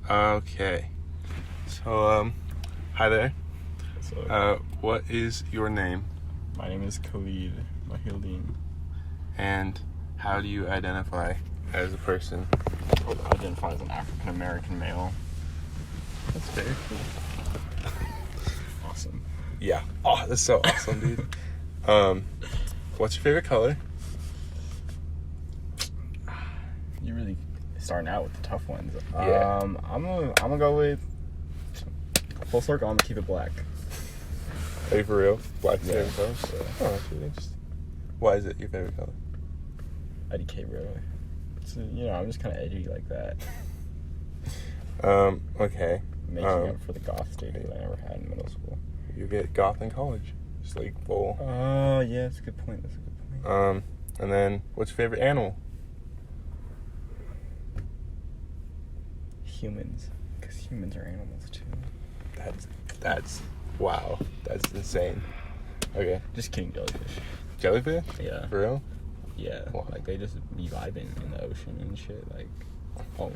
Okay. So, hi there. So, What is your name? my name is Khalid, Mohieldin. And how do you identify as a person? I identify as an African American male. That's very cool. Awesome. Yeah. Oh, that's so awesome, dude. What's your favorite color? You really starting out with the tough ones. Yeah. I'm gonna go with full circle. I'm gonna keep it black. Are you for real? Black's your Yeah. favorite color? Yeah. Oh, that's really interesting. Why is it your favorite color? IDK really. So, I'm just kind of edgy like that. Okay. Making up for the goth status I never had in middle school. You get goth in college. Just like full. Oh, yeah, that's a good point. And then what's your favorite animal? Humans. Because humans are animals too. That's wow. That's insane. Okay. Just kidding, jellyfish. Jellyfish? Yeah. For real? Yeah. Why? Like, they just be vibing in the ocean and shit. Like, oh,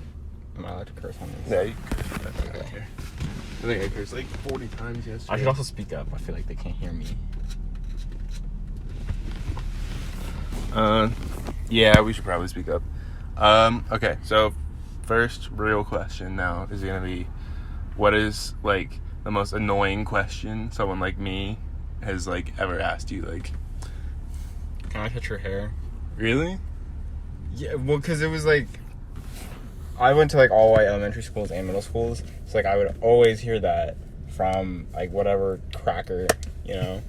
am I allowed to curse on this? Yeah, you curse. I don't care. I think I cursed like 40 times yesterday. I should also speak up. I feel like they can't hear me. Yeah, we should probably speak up. Okay, so first real question now is gonna be, what is like the most annoying question someone like me has like ever asked you? Like, Can I touch your hair? really? Yeah, well, because it was like, I went to like all white elementary schools and middle schools, so like I would always hear that from like whatever cracker, kid,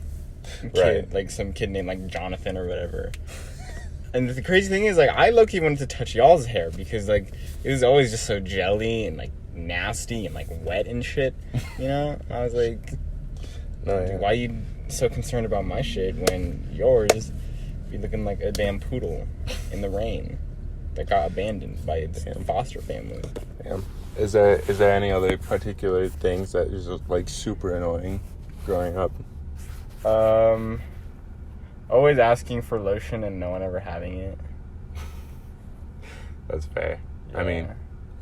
Right. like some kid named like Jonathan or whatever. And the crazy thing is, like, I low-key wanted to touch y'all's hair because like it was always just so jelly and like nasty and like wet and shit. I was like, No, yeah. why you so concerned about my shit when yours be looking like a damn poodle in the rain that got abandoned by its foster family? Damn. Is there any other particular things that is just like super annoying growing up? Always asking for lotion and no one ever having it. That's fair. Yeah. I mean,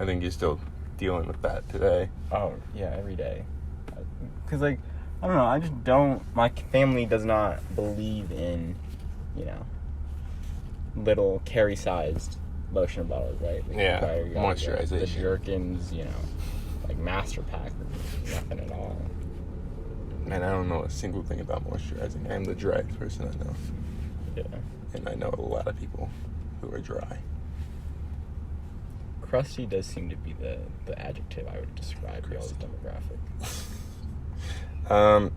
I think you're still dealing with that today. Oh, yeah, every day. Because, like, I don't know, I just don't... My family does not believe in, little carry-sized lotion bottles, right? Like, Yeah, you gotta get moisturization. The Jerkins, like, Master Pack or nothing at all. Man, I don't know a single thing about moisturizing. I'm the driest person I know. Yeah. And I know a lot of people who are dry. Crusty does seem to be the adjective I would describe y'all's demographic.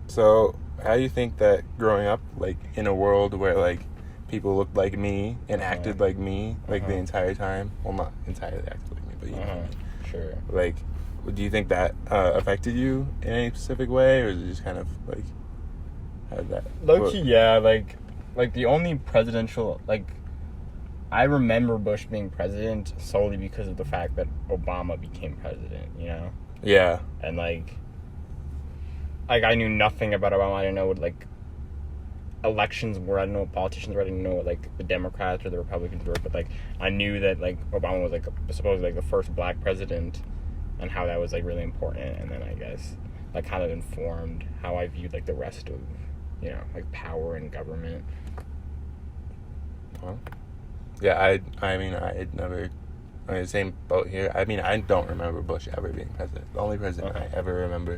So how do you think that growing up, like, in a world where, like, people looked like me and acted like me, like, the entire time? Well, not entirely acted like me, but you know what I mean. Sure. Like, do you think that affected you in any specific way, or is it just kind of, like, had that? Low-key, yeah, like the only presidential, like, I remember Bush being president solely because of the fact that Obama became president, Yeah. And, like I knew nothing about Obama. I didn't know what, like, elections were. I didn't know what politicians were. I didn't know what, like, the Democrats or the Republicans were. But, like, I knew that, like, Obama was, like, supposedly, like, the first black president and how that was, like, really important. And then I guess that kind of informed how I viewed, like, the rest of, like, power and government. Well, yeah, I mean, I had never... I mean, same boat here. I mean, I don't remember Bush ever being president. The only president I ever remember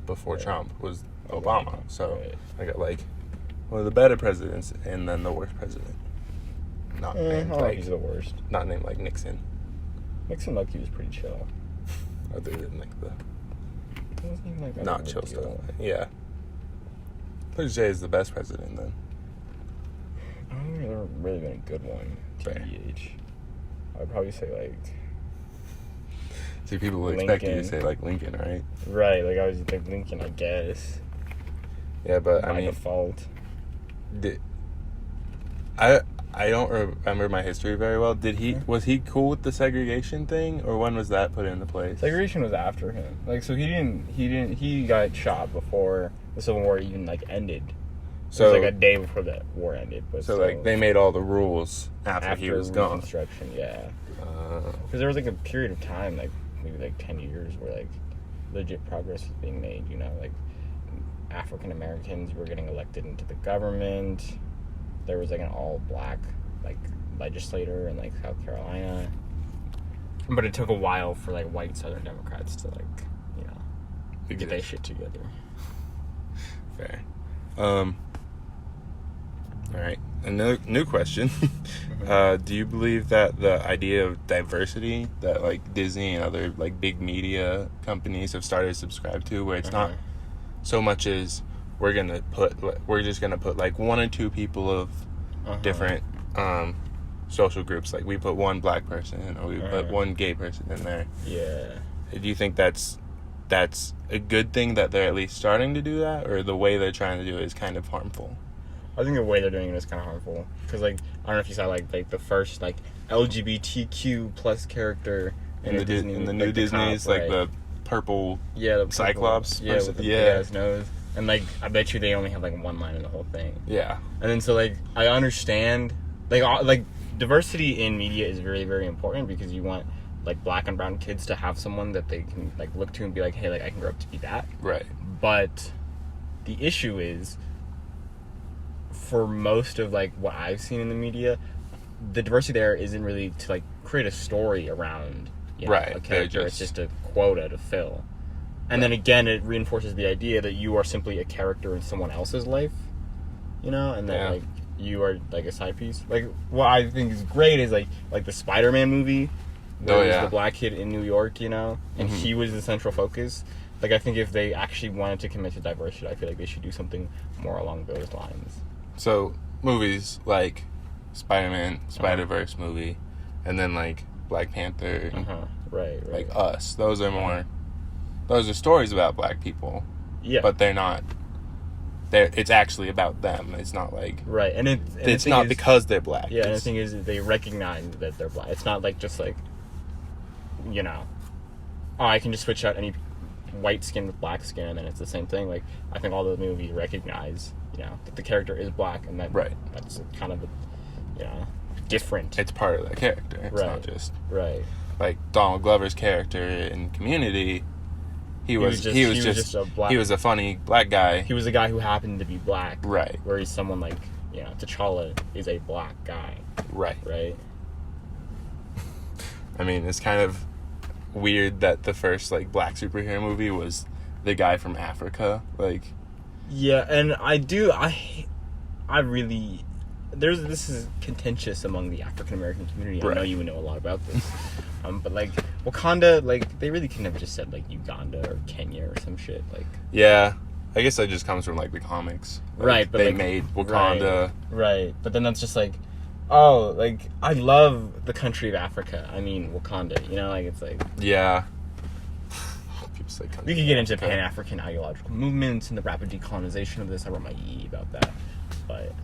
before Trump was Obama. So I got, like, one of the better presidents and then the worst president. Not named like... he's the worst. Not named like Nixon. Nixon low-key was pretty chill. Other than, like, the... It wasn't even, like, that Not big a chill deal. stuff. Yeah. Let's say is the best president, then. I don't think there's ever really been a good one, Fair. TBH. I'd probably say, like... See, people would expect you to Lincoln. say, like, Lincoln, right? Right, like, I was like Lincoln, I guess. Yeah, but, I By mean... default. I don't remember my history very well. Was he cool with the segregation thing, or when was that put into place? Segregation was after him. Like, so he got shot before the Civil War even, like, ended. So it was, like, a day before the war ended. But so like, they made all the rules after he was gone. Reconstruction, yeah. Because there was, like, a period of time, like, maybe like 10 years where like legit progress was being made. You know, like African Americans were getting elected into the government. There was like an all black like legislator in like South Carolina, but it took a while for like white Southern Democrats to like, you know, get their shit together. Fair. All right. Another new question. Do you believe that the idea of diversity that like Disney and other like big media companies have started to subscribe to, where it's not so much as we're just gonna put like one or two people of different social groups, like we put one black person or we put one gay person in there. Yeah. Do you think that's a good thing that they're at least starting to do that, or the way they're trying to do it is kind of harmful? I think the way they're doing it is kind of harmful because, like, I don't know if you saw like the first like LGBTQ plus character in the Disney, in the like, new the Disney's, comp, like the purple the Cyclops purple, person. with the big ass nose, and like I bet you they only have like one line in the whole thing. Yeah, and then so like I understand like diversity in media is very, very important because you want like black and brown kids to have someone that they can like look to and be like, hey, like I can grow up to be that. Right. But the issue is, for most of like what I've seen in the media, the diversity there isn't really to like create a story around, you know, a character. It's just a quota to fill. And then again, it reinforces the idea that you are simply a character in someone else's life, you know, and that like you are like a side piece. Like what I think is great is like the Spider-Man movie, where there's the black kid in New York, you know, and he was the central focus. Like I think if they actually wanted to commit to diversity, I feel like they should do something more along those lines. So movies like Spider-Man, Spider-Verse movie, and then like Black Panther, right, like Us. Those are more. Those are stories about black people. Yeah, but they're not. It's actually about them. It's not like and it's not because they're black. Yeah, and the thing is, they recognize that they're black. It's not like just like, you know, oh, I can just switch out any white skin with black skin, and then it's the same thing. Like I think all the movies recognize, you know, that the character is black, and that that's kind of, you know, different. It's part of the character. It's not just like Donald Glover's character in Community. He was a funny black guy. He was a guy who happened to be black. Right. Whereas someone like, you know, T'Challa is a black guy. Right. Right. I mean, it's kind of weird that the first like black superhero movie was the guy from Africa. Like, yeah, and I really, this is contentious among the African American community. I know you know a lot about this. But like Wakanda, like they really couldn't have just said like Uganda or Kenya or some shit. Like, yeah, I guess that just comes from like the comics, like, but they like, made Wakanda, right? But then that's just like, oh, like I love the country of Africa. I mean Wakanda, you know, like it's like people say we could get into Pan-African ideological movements and the rapid decolonization of this. I wrote my E about that, but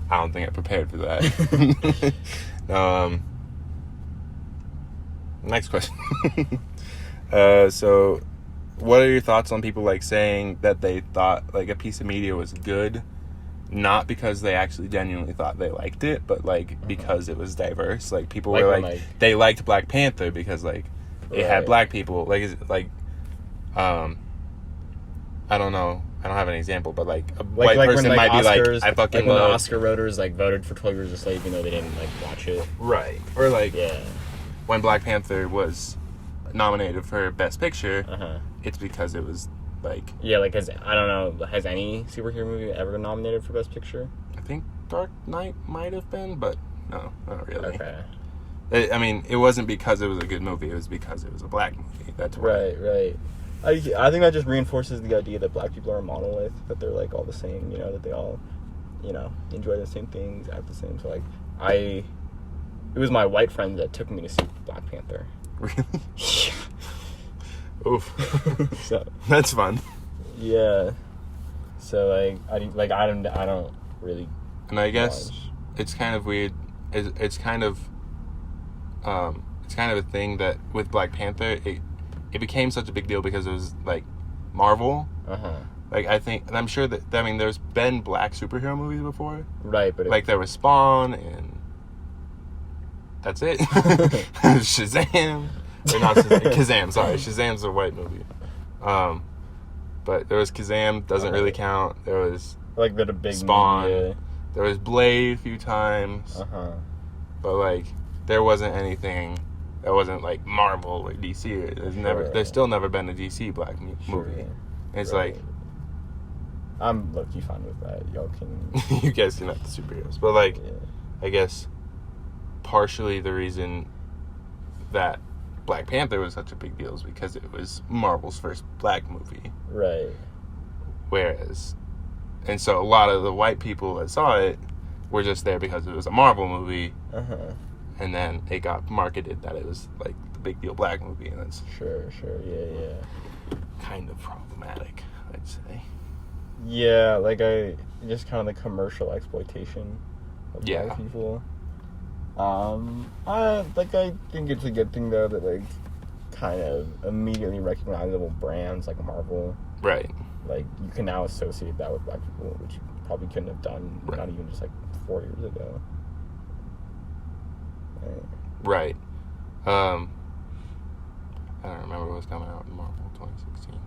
I don't think I prepared for that. Next question. So what are your thoughts on people like saying that they thought like a piece of media was good, not because they actually genuinely thought they liked it, but like because it was diverse? Like people were like they liked Black Panther because like it had black people. Like is it like I don't know, I don't have an example, but like a white person might be like, I fucking when the love Oscar voters like voted for 12 Years a Slave even though they didn't like watch it. Right. Or like when Black Panther was nominated for Best Picture, it's because it was like... Yeah, like, has any superhero movie ever been nominated for Best Picture? I think Dark Knight might have been, but no, not really. Okay. I mean, it wasn't because it was a good movie, it was because it was a black movie. That's why. Right. I think that just reinforces the idea that black people are a monolith, that they're, like, all the same, you know, that they all, you know, enjoy the same things, act the same. So, like, it was my white friend that took me to see Black Panther. Really? Yeah. Oof. So that's fun. Yeah. So I don't really. And I guess it's kind of weird. It's kind of a thing that with Black Panther it became such a big deal because it was like Marvel. Like I'm sure that there's been black superhero movies before. Right, but like there was Spawn and that's it. Shazam. Or not Kazam, sorry. Shazam's a white movie. But there was Kazam, doesn't really count. There was like the big Spawn. media. There was Blade a few times. But like there wasn't anything that wasn't like Marvel or DC. There's still never been a DC black movie. It's like I'm low-key fine with that. Y'all can you guys can have the superheroes. But like I guess partially the reason that Black Panther was such a big deal is because it was Marvel's first black movie. Right. And so a lot of the white people that saw it were just there because it was a Marvel movie. And then it got marketed that it was like the big deal black movie, and that's sure, kind of problematic, I'd say. Yeah, like just kind of the commercial exploitation of black people. I think it's a good thing though that like kind of immediately recognizable brands like Marvel, right? Like you can now associate that with black people, which you probably couldn't have done not even just like 4 years ago. Right. I don't remember what was coming out in Marvel 2016.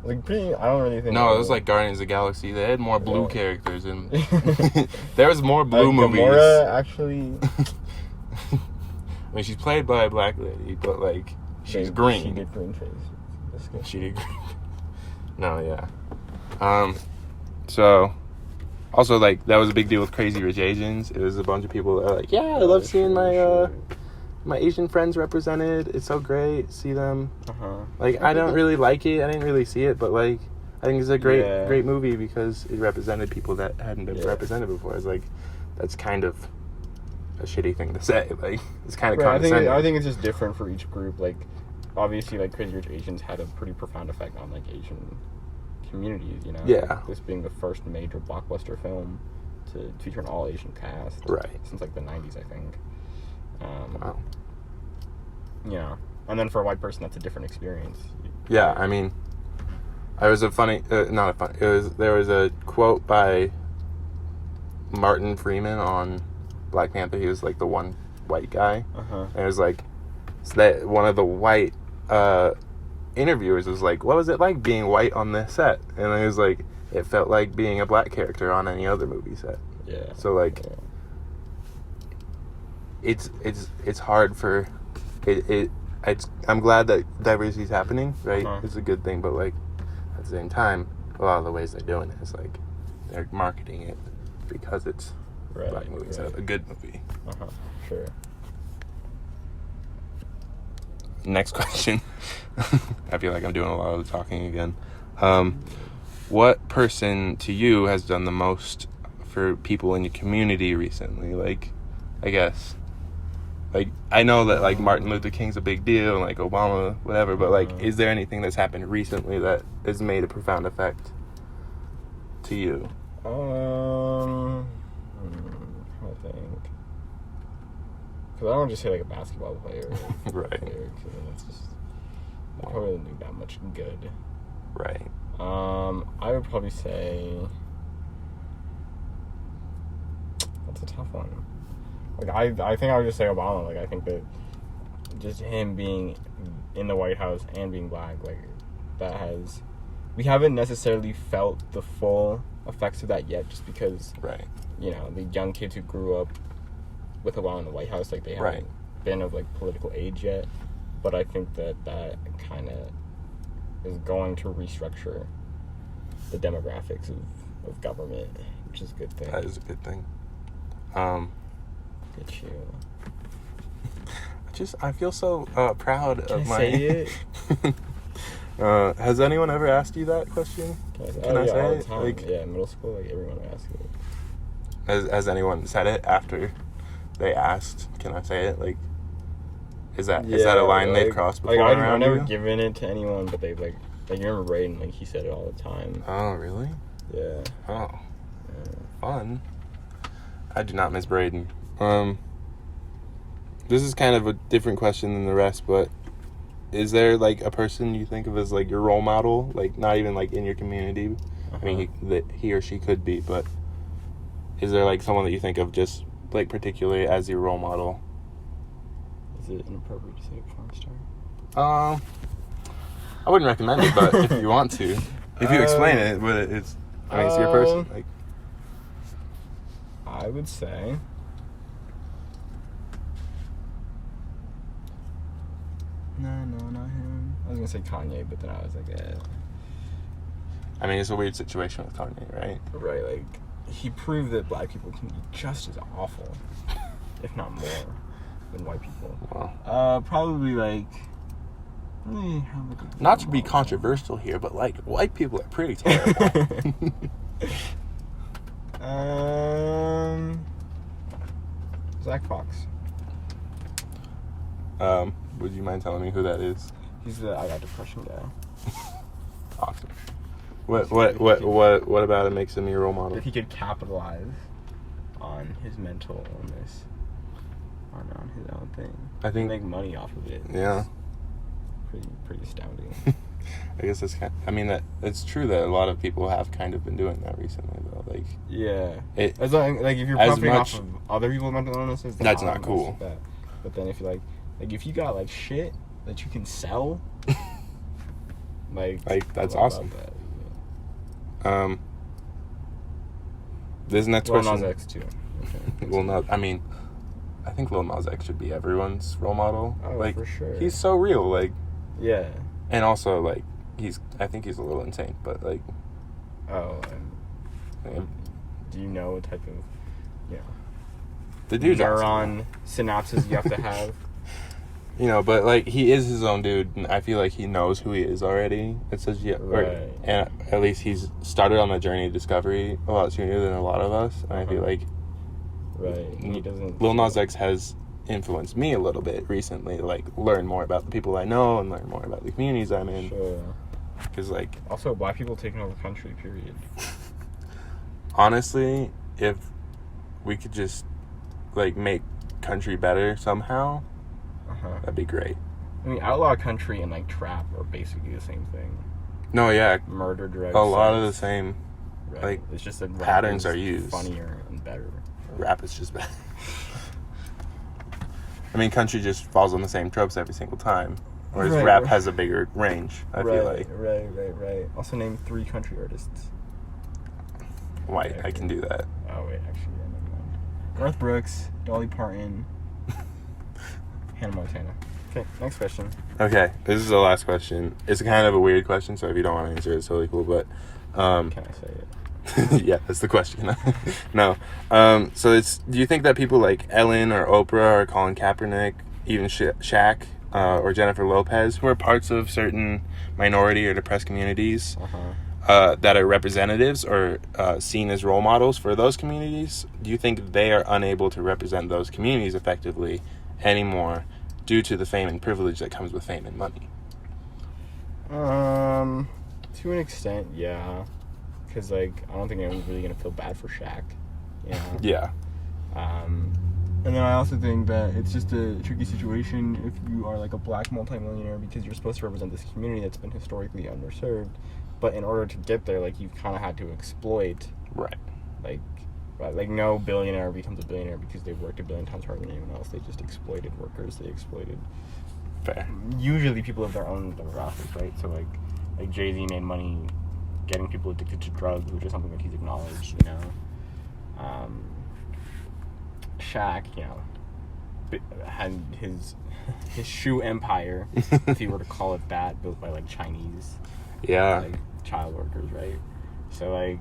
Like pretty, I don't really think. No, it was like Guardians of the Galaxy. They had more blue characters, and there was more blue movies. Gamora actually. I mean, she's played by a black lady, but like she's green. She did green face. She did green. No, yeah. So, also like that was a big deal with Crazy Rich Asians. It was a bunch of people that were like, yeah, I love seeing my Asian friends represented. It's so great. See them. Like, I don't really like it. I didn't really see it, but like, I think it's a great movie because it represented people that hadn't been represented before. It's like, that's kind of a shitty thing to say. Like, it's kind of condescending. I think it's just different for each group. Like, obviously, like Crazy Rich Asians had a pretty profound effect on like Asian communities. You know, yeah. This being the first major blockbuster film to feature an all Asian cast, right? Since like the '90s, I think. Wow. Yeah, and then for a white person, that's a different experience. Yeah, I mean, there was a quote by Martin Freeman on Black Panther. He was like the one white guy, and it was like, so that one of the white interviewers was like, "What was it like being white on this set?" And it was like, it felt like being a black character on any other movie set. Yeah. So like. Yeah. It's hard for I'm glad that diversity is happening, right? It's a good thing, but like at the same time, a lot of the ways they're doing it is like they're marketing it because it's black movie instead of a good movie. Sure. Next question. I feel like I'm doing a lot of the talking again. What person to you has done the most for people in your community recently? Like, I guess. Like, I know that, like, Martin Luther King's a big deal, and, like, Obama, whatever, but, like, is there anything that's happened recently that has made a profound effect to you? I think. Because I don't just say, like, a basketball player. Right. Because that's just... I probably don't do that much good. Right. I would probably say... That's a tough one. Like, I think I would just say Obama. Like, I think that just him being in the White House and being black, like, that has... We haven't necessarily felt the full effects of that yet, just because, you know, the young kids who grew up with Obama in the White House, like, they haven't been of, like, political age yet. But I think that kind of is going to restructure the demographics of government, which is a good thing. That is a good thing. I feel so proud of my... Say it? Has anyone ever asked you that question? Can I say all it? the time. Like, in middle school, like, everyone would ask it. Has anyone said it after they asked? Can I say it? Like, is that a line they've crossed before? Like, I've never given it to anyone, but they've like you remember Raiden, like, he said it all the time. Oh, really? Yeah. Oh, fun. I do not miss Braden. This is kind of a different question than the rest, but is there, like, a person you think of as, like, your role model? Like, not even, like, in your community. I mean, he or she could be, but is there, like, someone that you think of just, like, particularly as your role model? That's Is it inappropriate to say a porn star? I wouldn't recommend it, but if you want to, if you explain it, but it's your person. Like, I would say. No, not him. I was gonna say Kanye, but then I was like, I mean, it's a weird situation with Kanye, right? Right, like, he proved that black people can be just as awful, if not more, than white people. Wow. Probably, like... Not to be controversial here, but, like, white people are pretty terrible. Zach Fox. Would you mind telling me who that is? He's the I got depression guy. Awesome. What about it makes him your role model? If he could capitalize on his mental illness, or on his own thing, I think make money off of it. Yeah. Pretty astounding. I guess it's true that a lot of people have kind of been doing that recently, though. Like, yeah, as long, like, if you're profiting off of other people's mental illnesses, that's not cool. But then if you like if you got like shit that you can sell, like that's awesome. That, yeah. This next question. Lil Nas X too. Okay. I mean, I think Lil Nas X should be everyone's role model. Oh, like, for sure. He's so real, like. Yeah. And also, like, I think he's a little insane, but, like... Oh, do you know what type of, the dude's neuron synapses you have to have? But, like, he is his own dude, and I feel like he knows who he is already. It says, right. And at least he's started on the journey of discovery a lot sooner than a lot of us, and I feel like... Right, he doesn't... Lil Nas X has influenced me a little bit recently, like, learn more about the people I know and learn more about the communities I'm in. Sure. Because, like... Also, black people taking over the country, period. Honestly, if we could just, like, make country better somehow, that'd be great. I mean, outlaw country and, like, trap are basically the same thing. No, yeah. Murder, drugs, a lot of the same, right. Like, it's just that patterns are used. Funnier and better. Rap is just better. I mean, country just falls on the same tropes every single time, whereas rap has a bigger range, I feel like. Right. Also name 3 country artists. White, I can do that. Oh, wait, actually, yeah, never mind. Garth Brooks, Dolly Parton, Hannah Montana. Okay, next question. Okay, this is the last question. It's kind of a weird question, so if you don't want to answer it, it's totally cool, but... Can I say it? Yeah, that's the question. No. So it's, do you think that people like Ellen or Oprah or Colin Kaepernick, even Shaq or Jennifer Lopez, who are parts of certain minority or depressed communities, that are representatives or seen as role models for those communities, do you think they are unable to represent those communities effectively anymore due to the fame and privilege that comes with fame and money? To an extent, yeah. Because, like, I don't think anyone's really going to feel bad for Shaq, Yeah. And then I also think that it's just a tricky situation if you are, like, a black multimillionaire because you're supposed to represent this community that's been historically underserved. But in order to get there, like, you've kind of had to exploit. Right. Like, no billionaire becomes a billionaire because they worked a billion times harder than anyone else. They just exploited workers. They exploited... Fair. Usually people of their own demographics, right? So, like Jay-Z made money... getting people addicted to drugs, which is something that he's acknowledged, Shaq, had his shoe empire, if you were to call it that, built by, like, Chinese, like, child workers, right? So, like,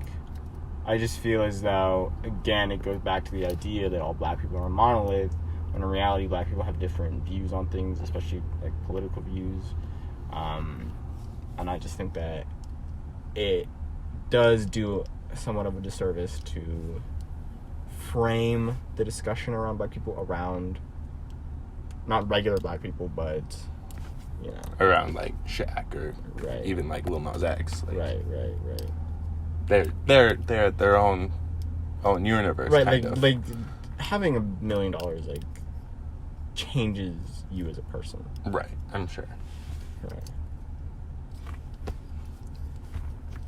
I just feel as though, again, it goes back to the idea that all black people are a monolith, when in reality, black people have different views on things, especially, like, political views, and I just think that it does do somewhat of a disservice to frame the discussion around black people around not regular black people, but around like Shaq or even like Lil Nas X. Like, right. They're their own universe. Right, kind of. like having $1 million like changes you as a person. Right, I'm sure. Right.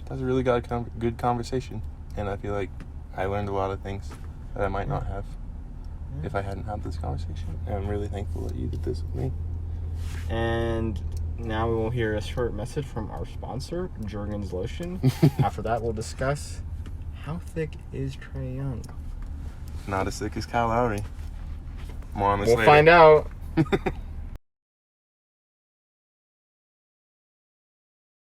That's a really good conversation, and I feel like I learned a lot of things that I might not have. if I hadn't had this conversation. And I'm really thankful that you did this with me. And now we will hear a short message from our sponsor, Jergens Lotion. After that, we'll discuss how thick is Trae Young. Not as thick as Kyle Lowry. More on this We'll later. find out.